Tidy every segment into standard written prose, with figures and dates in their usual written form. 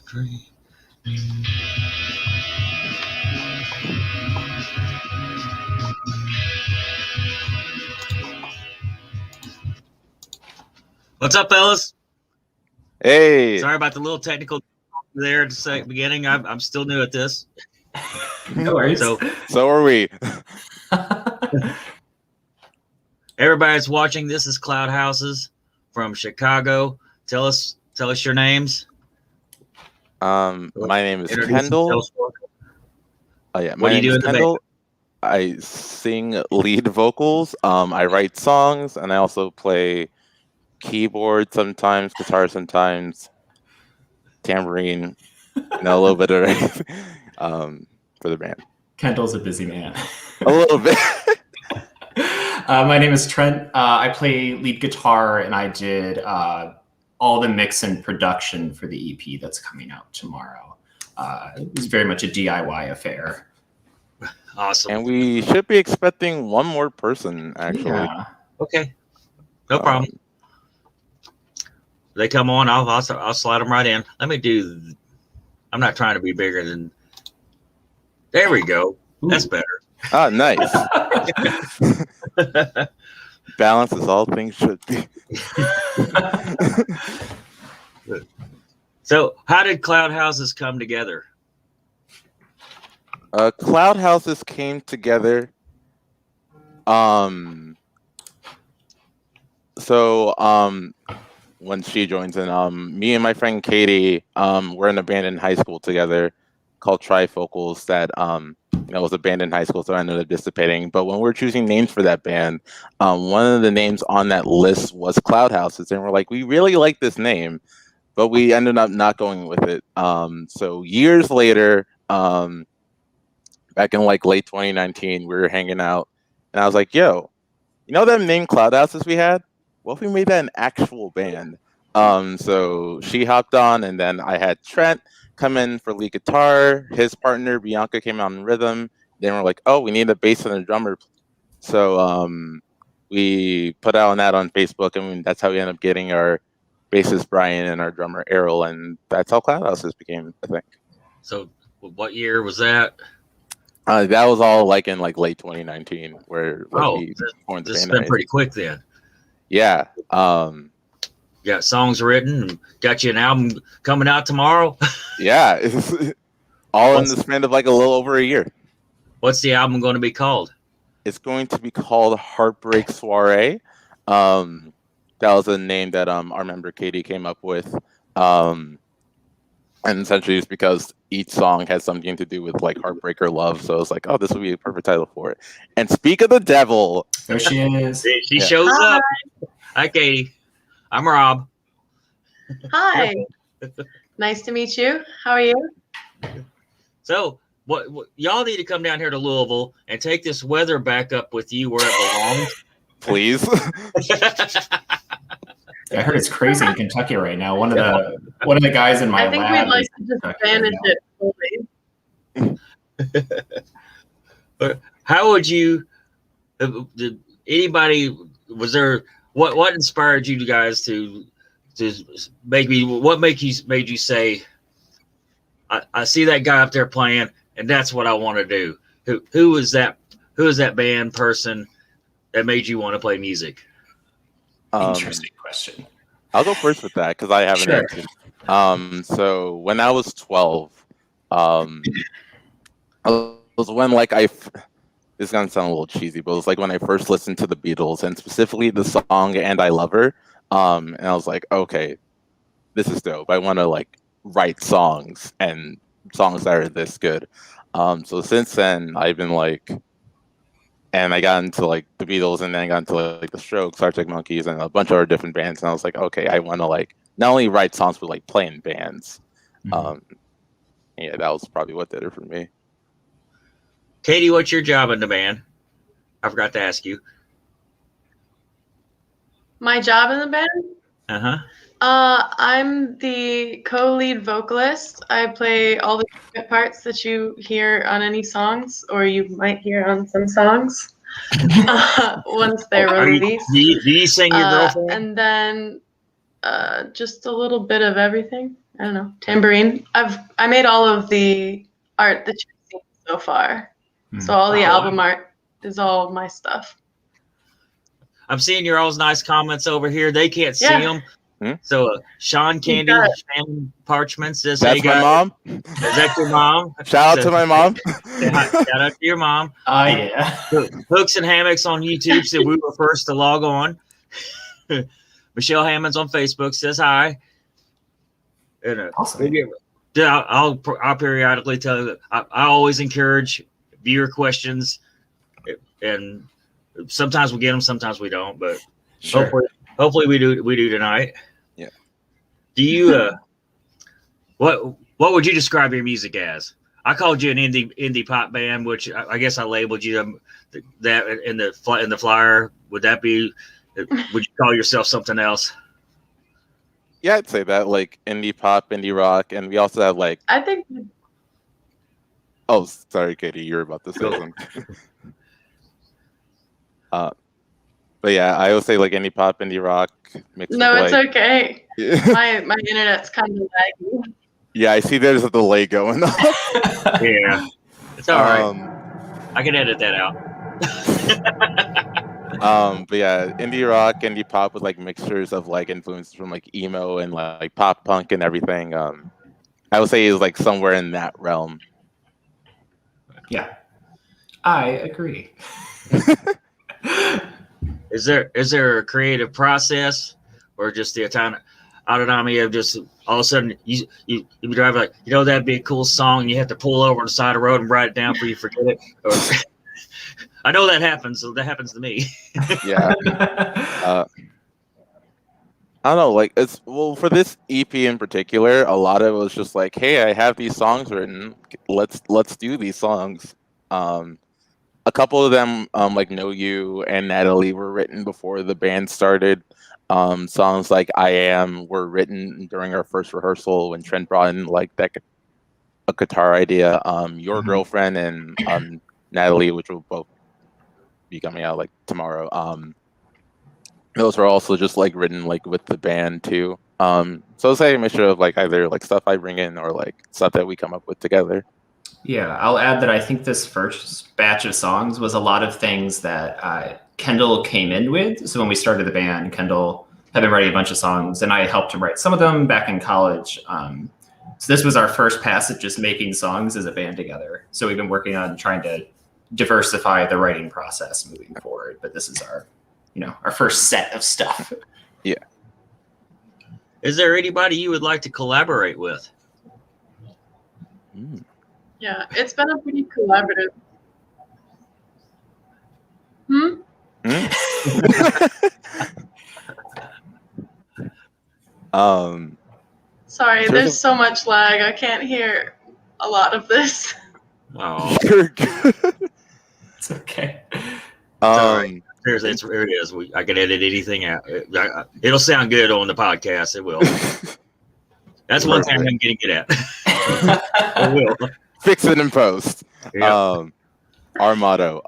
Three. What's up, fellas? Hey. Sorry about the little technical there at the beginning. I'm still new at this. No worries. So are we. Everybody's watching. This is Cloud Houses from Chicago. Tell us your names. My name is Introduce Kendall. yourselves. Oh yeah, What my do you name do is in the Kendall. I sing lead vocals. I write songs, and I also play keyboard sometimes, guitar sometimes, tambourine, and a little bit of everything, for the band. Kendall's a busy man. A little bit. My name is Trent. I play lead guitar, and I did all the mix and production for the EP that's coming out tomorrow. It was very much a DIY affair. Awesome. And we should be expecting one more person, actually. Yeah. Okay. No problem. They come on, I'll slide them right in. Let me do. I'm not trying to be bigger than. There we go. Ooh. That's better. Ah, nice. Balance is all things should be. So, how did Cloud Houses come together? Cloud Houses came together. When she joins in, me and my friend Katie, we're in a band in high school together called Trifocals that was a band in high school, so I ended up dissipating. But when we were choosing names for that band, one of the names on that list was Cloud Houses, and we're like, we really like this name, but we ended up not going with it. So years later, back in like late 2019, we were hanging out, and I was like, yo, you know that name Cloud Houses we had? What if we made that an actual band? So she hopped on, and then I had Trent come in for lead guitar. His partner, Bianca, came out in rhythm. Then we're like, oh, we need a bass and a drummer. So we put out that on Facebook, and that's how we ended up getting our bassist, Brian, and our drummer, Errol, and that's how Cloud Houses became, I think. So what year was that? That was all like in like late 2019, where this has been pretty quick then. Yeah. Got songs written and got you an album coming out tomorrow. Yeah, it's all in the span of like a little over a year. What's the album going to be called? It's going to be called Heartbreak Soiree. That was a name that our member Katie came up with. And essentially it's because each song has something to do with like heartbreak or love. So it's like, oh, this would be a perfect title for it. And speak of the devil. There she is. She shows up. Hi, Katie. I'm Rob. Hi. Nice to meet you. How are you? So what y'all need to come down here to Louisville and take this weather back up with you where it belongs. Please. I heard it's crazy in Kentucky right now. One of the guys in my I think lab we'd like to just manage it fully. How would you? Did anybody? Was there? What inspired you guys to make me? What made you say? I see that guy up there playing, and that's what I want to do. Who is that? Who is that band person that made you want to play music? Interesting question. I'll go first with that because I have an answer. So when I was 12, it was when like this is gonna sound a little cheesy, but it was like when I first listened to the Beatles and specifically the song "And I Love Her," and I was like, okay, this is dope. I want to like write songs and songs that are this good. So since then, I've been like. And I got into like the Beatles, and then I got into like the Strokes, Arctic Monkeys, and a bunch of other different bands. And I was like, okay, I want to like not only write songs but like play in bands. Mm-hmm. Yeah, that was probably what did it for me. Katie, what's your job in the band? I forgot to ask you. My job in the band? Uh-huh. I'm the co-lead vocalist. I play all the parts that you hear on any songs, or you might hear on some songs once they're released. Do you sing your girlfriend? And then just a little bit of everything. I don't know, tambourine. I made all of the art that you've seen so far. So all the album art is all my stuff. I'm seeing your all's nice comments over here. They can't see them. So Sean Candy, Shannon Parchment says, "That's hey, my mom. Is that your mom? Shout out to my mom. Shout out to your mom. Oh, yeah. Hooks and Hammocks on YouTube said we were first to log on. Michelle Hammonds on Facebook says hi. And, Awesome. I'll periodically tell you. I always encourage viewer questions, and sometimes we get them, sometimes we don't. But hopefully we do tonight. Yeah. Do you what would you describe your music as? I called you an indie pop band, which I guess I labeled you that in the flyer. Would that be? Would you call yourself something else? Yeah, I'd say that, like indie pop, indie rock, and we also have like. I think. Oh, sorry, Katie, you're about to say something. But yeah, I would say like indie pop, indie rock. No, it's okay. My internet's kind of laggy. Yeah, I see there's a delay going on. Yeah, it's all right. I can edit that out. But yeah, indie rock, indie pop with like mixtures of like influences from like emo and like pop punk and everything. I would say is like somewhere in that realm. Yeah, I agree. Is there a creative process, or just the autonomy of just all of a sudden you drive like, that'd be a cool song, and you have to pull over on the side of the road and write it down before you forget it? Or, I know that happens. So that happens to me. Yeah. I don't know. Like for this EP in particular, a lot of it was just like, hey, I have these songs written. Let's do these songs. A couple of them, like Know You and Natalie, were written before the band started. Songs like I Am were written during our first rehearsal when Trent brought in like a guitar idea. Your Girlfriend and Natalie, which will both be coming out like tomorrow. Those were also just like written like with the band too. So it's like a mixture of like either like stuff I bring in or like stuff that we come up with together. Yeah, I'll add that I think this first batch of songs was a lot of things that Kendall came in with. So when we started the band, Kendall had been writing a bunch of songs, and I helped him write some of them back in college. So this was our first pass at just making songs as a band together. So we've been working on trying to diversify the writing process moving forward. But this is our first set of stuff. Yeah. Is there anybody you would like to collaborate with? Yeah, it's been a pretty collaborative. Sorry, there's so much lag. I can't hear a lot of this. Oh, you're good. It's okay. There it is. I can edit anything out. It'll sound good on the podcast. It will. That's one thing I'm going to get at. It will. Fix it in post. Yeah. Our motto.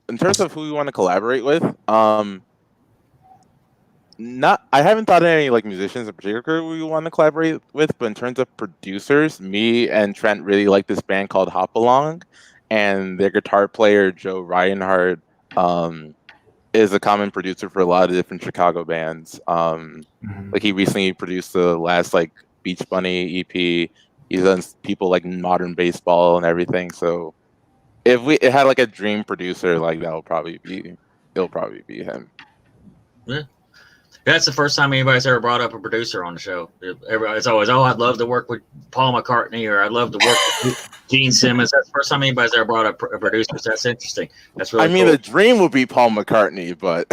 In terms of who we want to collaborate with, I haven't thought of any like musicians in particular we want to collaborate with, but in terms of producers, me and Trent really like this band called Hop Along, and their guitar player Joe Reinhardt is a common producer for a lot of different Chicago bands. Like he recently produced the last like Beach Bunny EP. He's done people like Modern Baseball and everything. So if it had like a dream producer, like it'll probably be him. Yeah. That's the first time anybody's ever brought up a producer on the show. It's always, I'd love to work with Paul McCartney, or I'd love to work with Gene Simmons. That's the first time anybody's ever brought up a producer. So that's interesting. That's really cool. The dream would be Paul McCartney, but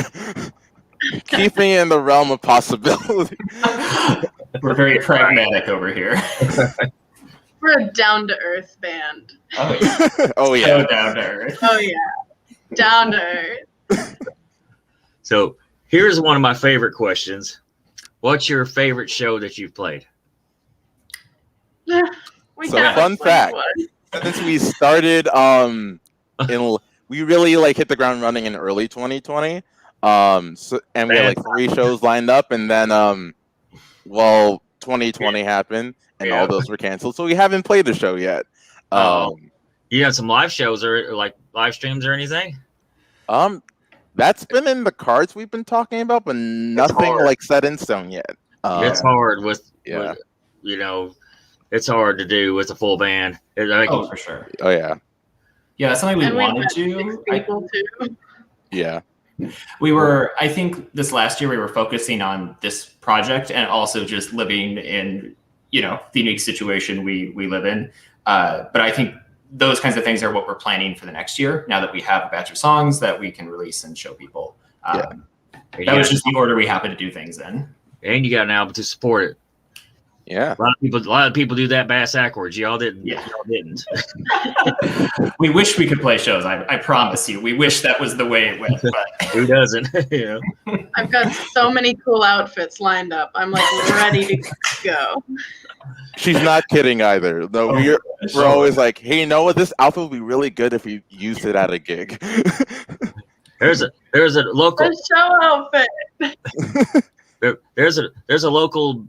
keeping it in the realm of possibility. We're very pragmatic over here. We're a down-to-earth band. Oh yeah. Oh yeah. So down to earth. Oh yeah, down to earth. So here's one of my favorite questions. What's your favorite show that you've played? We So, got fun this fact. one. Since we started, we really like hit the ground running in early 2020. And we had like 3 shows lined up, and then 2020 happened, and all those were canceled. So we haven't played the show yet. You had some live shows or like live streams or anything? That's been in the cards we've been talking about, but nothing like set in stone yet. It's hard with it's hard to do with a full band. For sure. Oh yeah. Yeah, that's something we And wanted we've got to. 6 people too. Yeah. I think this last year we were focusing on this project and also just living in, the unique situation we live in. But I think those kinds of things are what we're planning for the next year. Now that we have a batch of songs that we can release and show people. That was just the order we happen to do things in. And you got an album to support it. Yeah. A lot of people do that bass backwards. Y'all didn't. Yeah. Y'all didn't. We wish we could play shows. I promise you. We wish that was the way it went. But Who doesn't? I've got so many cool outfits lined up. I'm like ready to go. She's not kidding either. No, we're always like, hey, you know what? This outfit would be really good if you used it at a gig. There's a local show outfit. There's a local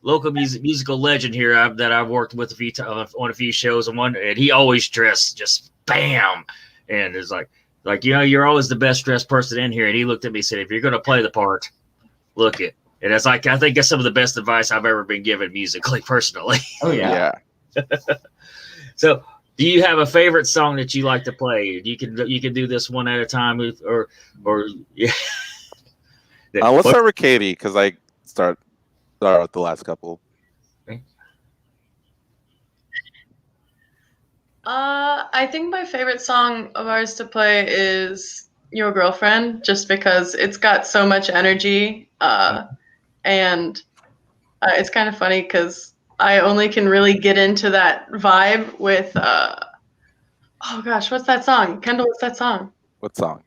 musical legend here that I've worked with a few times on a few shows, and he always dressed just bam, and it's like you're always the best dressed person in here. And he looked at me and said, if you're gonna play the part, look it. And it's like I think that's some of the best advice I've ever been given musically, personally. Oh yeah. So, do you have a favorite song that you like to play? You can do this one at a time, or yeah. Let's start with Katie because I start with the last couple. I think my favorite song of ours to play is Your Girlfriend, just because it's got so much energy. And it's kind of funny because I only can really get into that vibe with, oh gosh, what's that song? Kendall, what's that song? What song?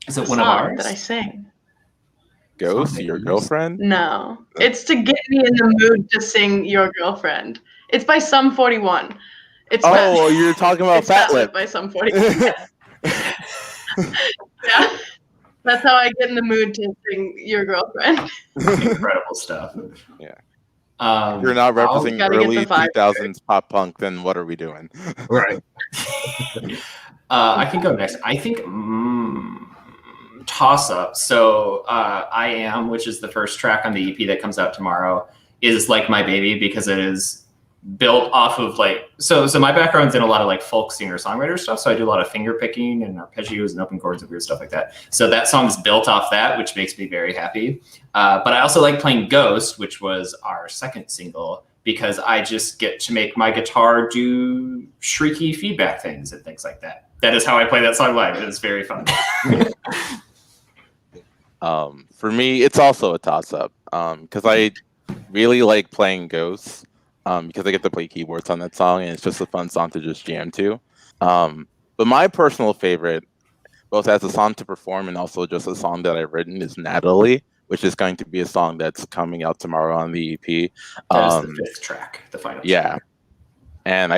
Is it one of ours? That I sing? Ghost, Your Girlfriend? No. It's to get me in the mood to sing Your Girlfriend. It's by Sum 41. You're talking about Fat Lip by Sum 41. Yeah. That's how I get in the mood to sing Your Girlfriend. Incredible stuff. Yeah. You're not representing early 2000s pop punk, then what are we doing? Right. I can go next. I think toss up. So I Am, which is the first track on the EP that comes out tomorrow, is like my baby because it is built off of so my background's in a lot of like folk singer-songwriter stuff. So I do a lot of finger picking and arpeggios and open chords and weird stuff like that. So that song is built off that, which makes me very happy. But I also like playing Ghost, which was our second single, because I just get to make my guitar do shrieky feedback things and things like that. That is how I play that song live. It is very fun. For me, it's also a toss-up because I really like playing Ghosts because I get to play keyboards on that song, and it's just a fun song to just jam to. But my personal favorite, both as a song to perform and also just a song that I've written, is Natalie, which is going to be a song that's coming out tomorrow on the EP. That's the fifth track, the final track. Yeah. And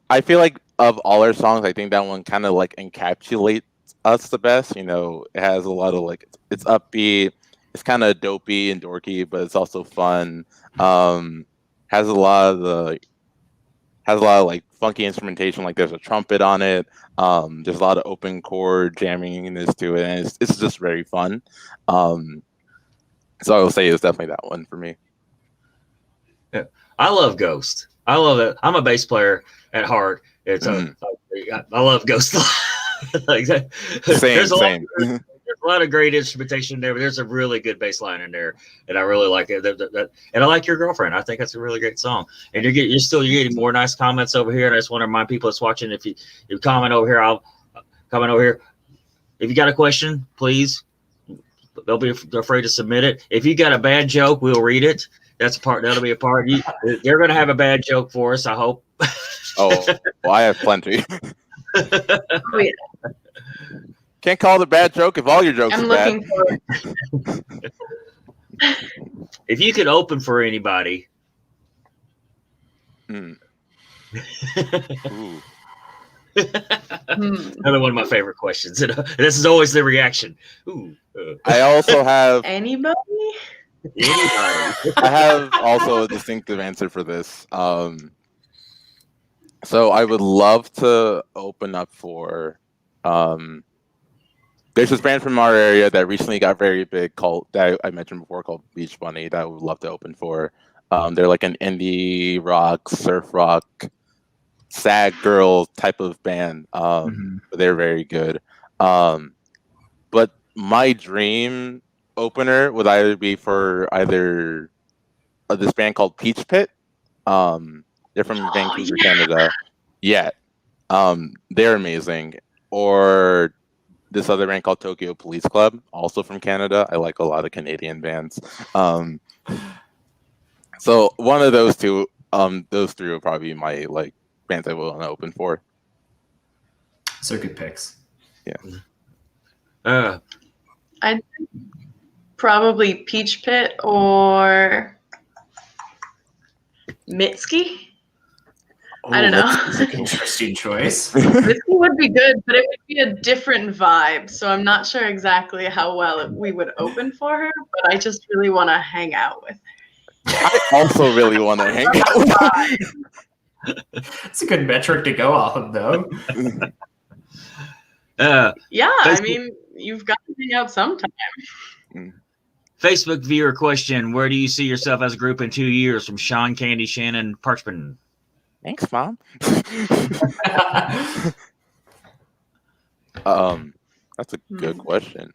I feel like of all our songs, I think that one kind of like encapsulates us the best. You know, it has a lot of it's upbeat, it's kind of dopey and dorky, but it's also fun. Has a lot of like funky instrumentation, like there's a trumpet on it. There's a lot of open chord jammingness to it, and it's just very fun. So I will say it's definitely that one for me. Yeah. I love Ghost. I love it. I'm a bass player at heart. I love Ghost. There's a lot of great instrumentation there, but there's a really good bass line in there, and I really like it. And I like Your Girlfriend. I think that's a really great song. And you're getting more nice comments over here. And I just want to remind people that's watching, if you comment over here, I'll comment over here. if you got a question, please don't be afraid to submit it. If you got a bad joke, we'll read it. That'll be a part. They're going to have a bad joke for us, I hope. Oh, well, I have plenty. Oh, yeah. Can't call it a bad joke if all your jokes I'm are bad. looking forward. If you could open for anybody. Ooh. Another one of my favorite questions. This is always the reaction. Ooh. I also have Anybody? Anybody. I have also a distinctive answer for this. So I would love to open up for there's this band from our area that recently got very big that I mentioned before called Beach Bunny that I would love to open for. They're like an indie rock, surf rock, sad girl type of band. But they're very good. But my dream opener would either be for this band called Peach Pit. They're from Vancouver, Canada. Yeah. They're amazing. Or this other band called Tokyo Police Club, also from Canada. I like a lot of Canadian bands. So one of those two, those three would probably be my bands I will want to open for. So good picks. Yeah. I'd probably Peach Pit or Mitski. I don't know. That's an interesting choice. Mitski would be good, but it would be a different vibe. So I'm not sure exactly how well we would open for her, but I just really want to hang out with her. I also really want to hang out with her. It's a good metric to go off of, though. Yeah, I mean, you've got to hang out sometime. Facebook viewer question: where do you see yourself as a group in 2 years? From Sean Candy Shannon Parchman. Thanks, Mom. That's a good question.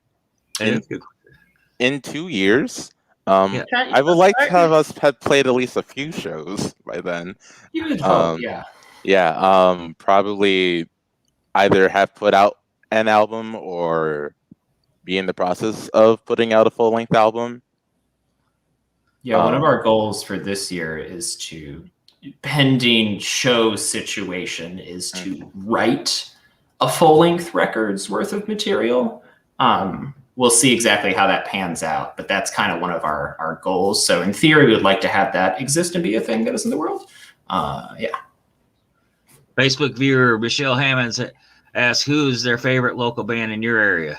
In 2 years, I would like to have us have played at least a few shows by then. You would hope, yeah. Yeah, probably either have put out an album or be in the process of putting out a full-length album. Yeah, one of our goals for this year is pending show situation, is to write a full-length record's worth of material. We'll see exactly how that pans out, but that's kind of one of our goals. So in theory, we would like to have that exist and be a thing that is in the world. Yeah. Facebook viewer Michelle Hammonds asks, who is their favorite local band in your area?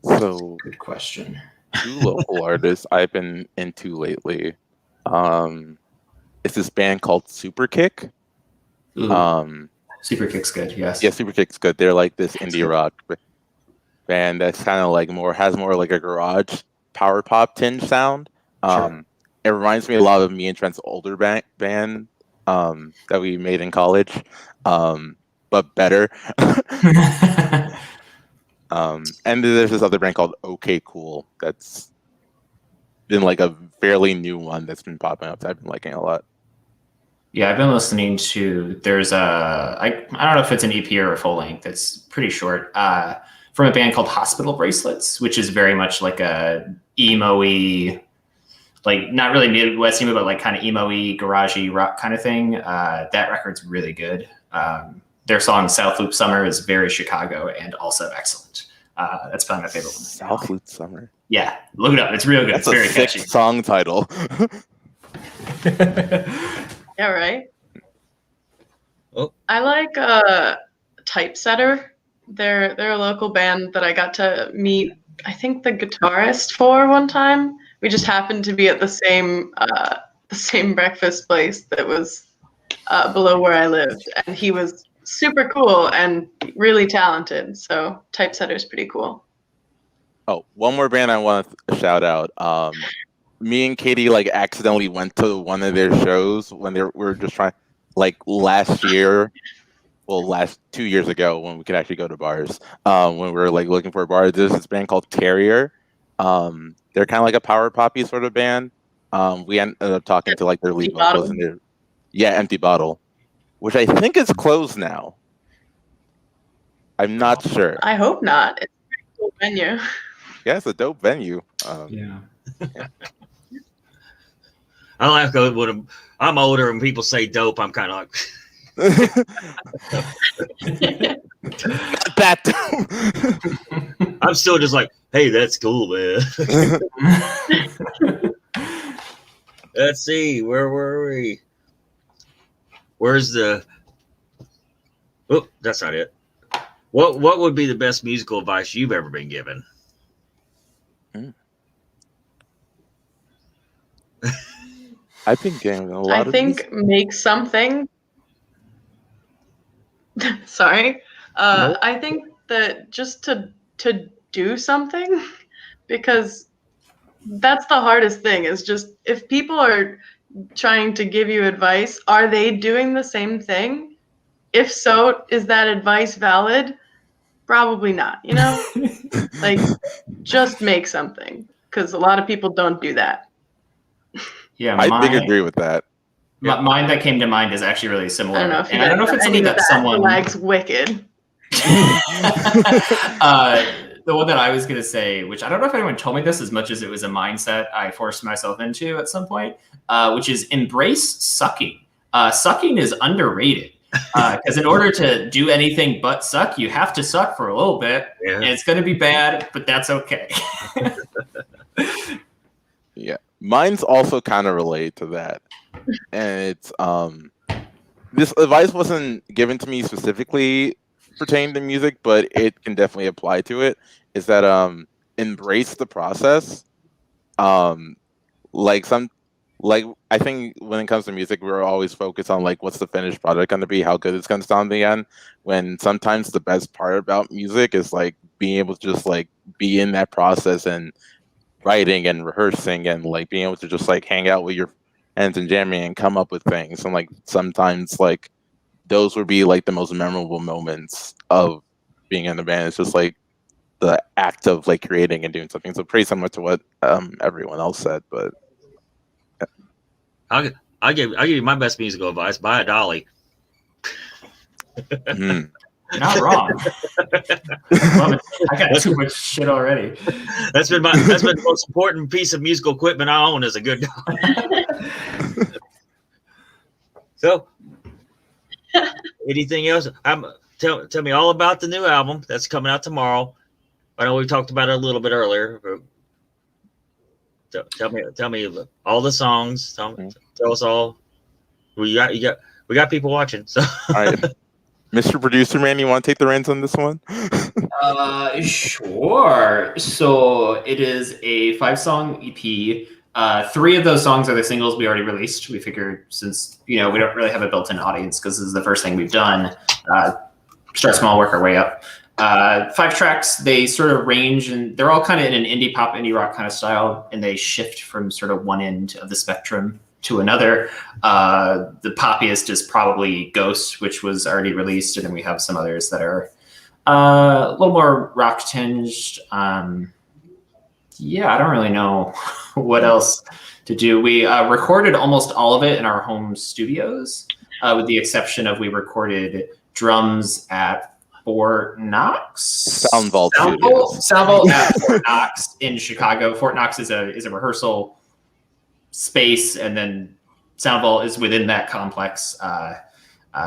So good question. 2 local artists I've been into lately. It's this band called Superkick. Superkick's good, yes. Yeah, Superkick's good. They're like this indie rock band that's kind of has more like a garage power pop tinge sound. Sure. It reminds me a lot of me and Trent's older band that we made in college, but better. And there's this other band called OK Cool that's been like a fairly new one that's been popping up that I've been liking a lot. Yeah, I've been listening to, there's I don't know if it's an EP or a full length, it's pretty short, from a band called Hospital Bracelets, which is very much like a emo-y, like not really Midwest emo, but like kind of emo-y, garagey rock kind of thing. That record's really good. Their song South Loop Summer is very Chicago and also excellent. That's probably my favorite one. South Loop Summer. Yeah, look it up. It's real good. That's it's very a sick catchy. song title. Yeah, right? Oh. I like Typesetter. They're a local band that I got to meet, I think, the guitarist for one time. We just happened to be at the same breakfast place that was below where I lived, and he was super cool and really talented. So Typesetter's pretty cool. Oh, one more band I want to shout out. Me and Katie accidentally went to one of their shows when we were just trying, last year. Well, 2 years ago when we could actually go to bars. When we were looking for a bar, there's this band called Terrier. They're kind of like a power poppy sort of band. We ended up talking to their lead vocals and Empty Bottle. which I think is closed now. I'm not sure. I hope not. It's a pretty cool venue. Yeah, it's a dope venue. Yeah. I like when I'm older and people say dope. I'm kind of like. That I'm still just like, hey, that's cool, man. Let's see, where were we? Where's the? Oh, that's not it. What would be the best musical advice you've ever been given? I've been getting a lot I of think make something. Sorry. Nope. I think that just to do something, because that's the hardest thing, is just if people are trying to give you advice, are they doing the same thing? If so, is that advice valid? Probably not, you know? Like, just make something, because a lot of people don't do that. Yeah, I big agree with that. Mine that came to mind is actually really similar. I don't know if you and I don't know if it's something that someone lag's wicked. The one that I was going to say, which I don't know if anyone told me this as much as it was a mindset I forced myself into at some point, which is embrace sucking. Sucking is underrated. Because in order to do anything but suck, you have to suck for a little bit. Yeah. And it's going to be bad, but that's okay. Yeah. Mine's also kind of related to that. And it's this advice wasn't given to me specifically pertaining to music, but it can definitely apply to it. Is that embrace the process. I think when it comes to music, we're always focused on like what's the finished product going to be, how good it's going to sound in the end. When sometimes the best part about music is like being able to just like be in that process and writing and rehearsing and like being able to just like hang out with your friends and jamming and come up with things. And like sometimes like those would be like the most memorable moments of being in the band. It's just like the act of like creating and doing something. So pretty similar to what everyone else said, but I'll give you my best musical advice: buy a dolly. You're not wrong. I got too much shit already. That's been the most important piece of musical equipment I own is a good dolly. So, anything else? Tell me all about the new album that's coming out tomorrow. I know we talked about it a little bit earlier. But tell me all the songs. Tell us all. We got people watching. So, all right, Mr. Producer Man, you want to take the reins on this one? Sure. So it is a 5-song EP. 3 of those songs are the singles we already released. We figured since we don't really have a built-in audience because this is the first thing we've done, start small, work our way up. 5 tracks, they sort of range, and they're all kind of in an indie pop, indie rock kind of style, and they shift from sort of one end of the spectrum to another. The poppiest is probably Ghost, which was already released, and then we have some others that are a little more rock tinged. Yeah, I don't really know what else to do. We recorded almost all of it in our home studios, with the exception of we recorded drums at Fort Knox. Soundvault at Fort Knox in Chicago. Fort Knox is a rehearsal space, and then Soundvault is within that complex.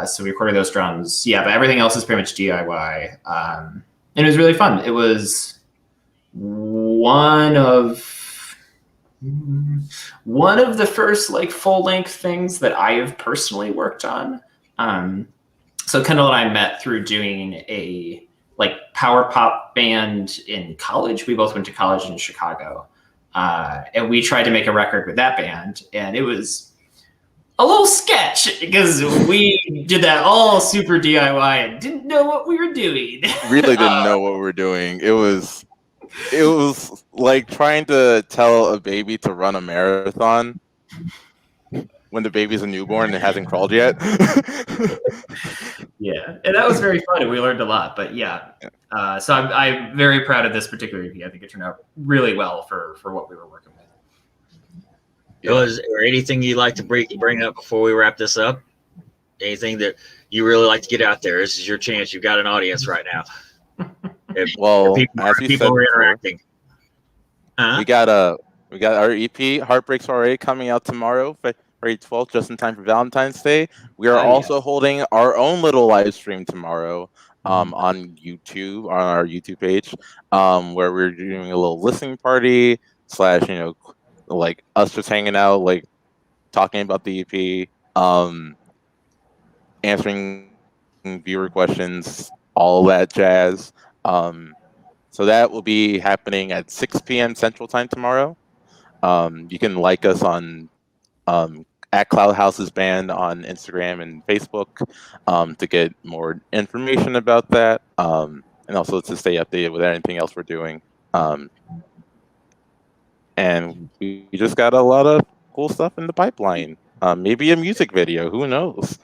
So we recorded those drums. Yeah, but everything else is pretty much DIY. And it was really fun. It was one of the first like full-length things that I have personally worked on. So Kendall and I met through doing a like power pop band in college. We both went to college in Chicago. And we tried to make a record with that band, and it was a little sketch because we did that all super DIY and didn't know what we were doing. Really didn't know what we were doing. It was like trying to tell a baby to run a marathon when the baby's a newborn and it hasn't crawled yet. Yeah, and that was very fun, and we learned a lot. But yeah, so I'm very proud of this particular EP. I think it turned out really well for what we were working with. Was there anything you'd like to bring up before we wrap this up? anything that you really like to get out there? This is your chance. You've got an audience right now. If Well, people, as we people said are before, interacting. Huh? we got our EP Heartbreak Soiree coming out tomorrow, February 12th, just in time for Valentine's Day. We are also Yes. holding our own little live stream tomorrow on YouTube, on our YouTube page, where we're doing a little listening party / like us just hanging out, like talking about the EP, answering viewer questions, all that jazz. So that will be happening at 6 p.m. Central Time tomorrow. You can like us on at Cloud Houses Band on Instagram and Facebook to get more information about that, and also to stay updated with anything else we're doing. And we just got a lot of cool stuff in the pipeline. Maybe a music video. Who knows?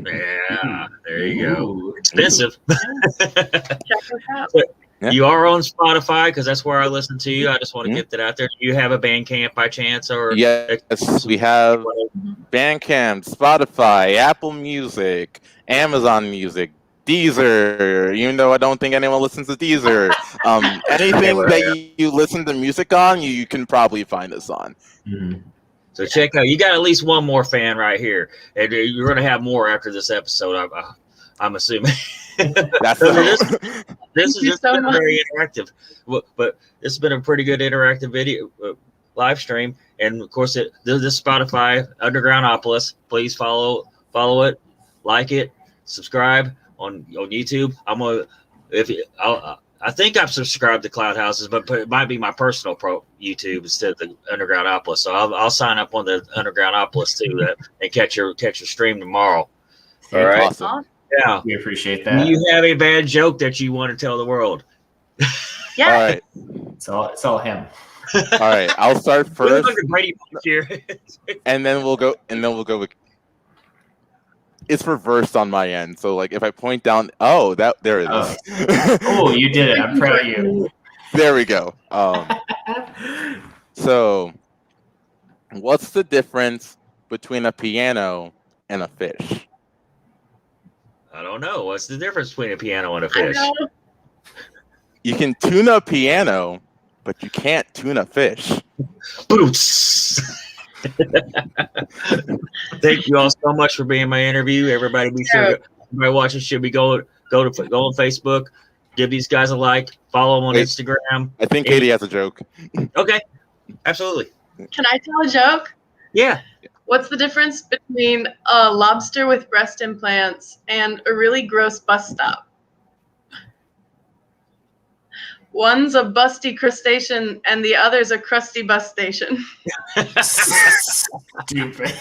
Yeah, there you go. Ooh. Expensive. Check us out. Yeah. You are on Spotify because that's where I listen to you. I just want to Mhm. get that out there. Do you have a Bandcamp by chance? Or Yes, we have Bandcamp, Spotify, Apple Music, Amazon Music, Deezer. Even though I don't think anyone listens to Deezer, anything that you listen to music on, you can probably find us on. Mhm. So check out. You got at least one more fan right here, and you're going to have more after this episode. I'm assuming. That's This has you just so been much. very interactive, but it's been a pretty good interactive video live stream, and of course this Spotify Undergroundopolis. Please follow it, like it, subscribe on YouTube. I think I've subscribed to Cloud Houses, but it might be my personal YouTube instead of the Undergroundopolis. So I'll sign up on the Undergroundopolis too, and catch your stream tomorrow. All right. Awesome. Yeah. We appreciate Do that. you have a bad joke that you want to tell the world? Yeah. All right. It's all him. All right. I'll start first, Brady here. and then we'll go with. It's reversed on my end, so like if I point down, there it is. Oh, you did it. I'm proud of you. There we go. So, what's the difference between a piano and a fish? I don't know. What's the difference between a piano and a I fish? know. You can tune a piano, but you can't tune a fish. Boots. Thank you all so much for being my interview. Everybody, be sure everybody watching should be go on Facebook, give these guys a like, follow them on Instagram. I think Katie has a joke. Okay, absolutely. Can I tell a joke? Yeah. What's the difference between a lobster with breast implants and a really gross bus stop? One's a busty crustacean and the other's a crusty bus station. Stupid.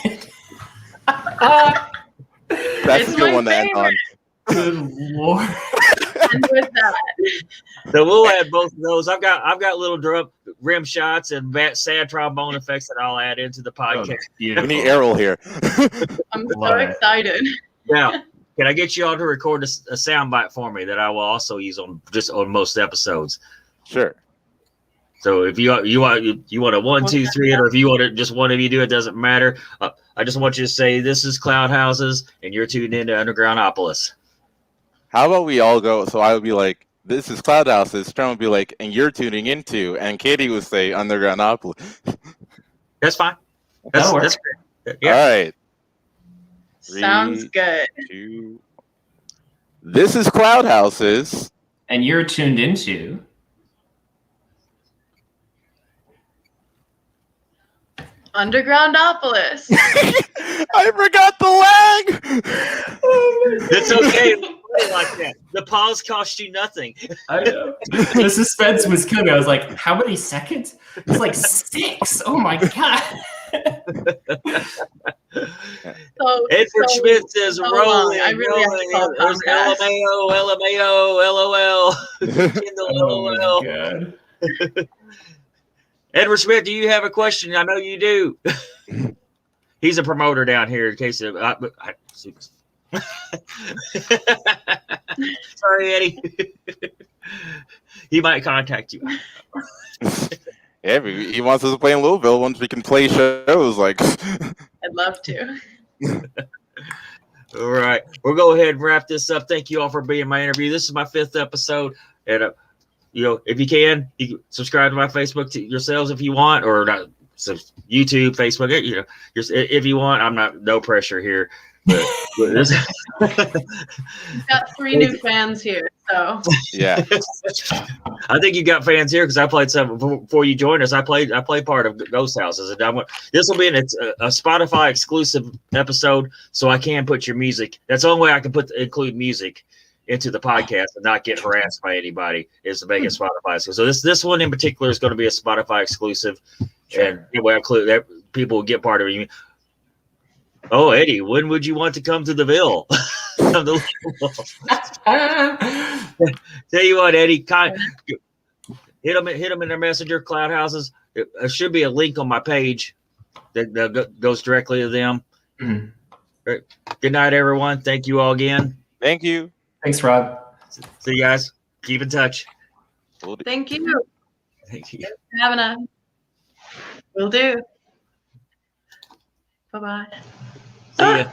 That's It's a good my one to end on. Good Lord. And with that, So we'll add both of those. I've got little drum rim shots and sad trombone effects that I'll add into the podcast. We need Errol here. I'm Love so it. excited. Now, can I get you all to record a soundbite for me that I will also use on most episodes? Sure. So if you want a 1, 2, 3, or if you want it, just one of you do it, doesn't matter. I just want you to say this is Cloud Houses and you're tuned into Undergroundopolis. How about we all go? So I would be like, "This is Cloud Houses." Trent would be like, "And you're tuning into," and Katie would say, "Undergroundopolis." That's fine. That'll work. That's great. Yeah. All right. Sounds good. 2. This is Cloud Houses. And you're tuned into Undergroundopolis. I forgot the lag. It's okay. Like that. The pause cost you nothing. I know. The suspense was killing me. I was like, how many seconds? It was like 6. Oh my god. Edward Schmidt says so rolling. long. I really have to call There's Comcast. LMAO, LOL. Oh my god. Edward Schmidt, do you have a question? I know you do. He's a promoter down here in case of. Sorry, Eddie. He might contact you. Yeah, he wants us to play in Louisville once we can play shows. Like, I'd love to. All right. We'll go ahead and wrap this up. Thank you all for being my interview. This is my 5th episode. And, if you can subscribe to my Facebook to yourselves if you want, or not. So YouTube, Facebook, if you want. I'm not, no pressure here. But We've got 3 new fans here, so Yeah. I think you got fans here because I played some before you joined us. I played part of Ghost Houses, and this will be a Spotify exclusive episode, so I can put your music. That's the only way I can include music into the podcast and not get harassed by anybody is to make it Spotify. So this one in particular is going to be a Spotify exclusive, and anyway, I include that people will get part of it. Oh, Eddie, when would you want to come to the Ville? Tell you what, Eddie, hit them in their Messenger, Cloud Houses. There should be a link on my page that goes directly to them. Mm-hmm. Right. Good night, everyone. Thank you all again. Thank you. Thanks, Rob. See you guys. Keep in touch. thank you. Thank you. Thanks for having us. Will do. Bye-bye. See ya.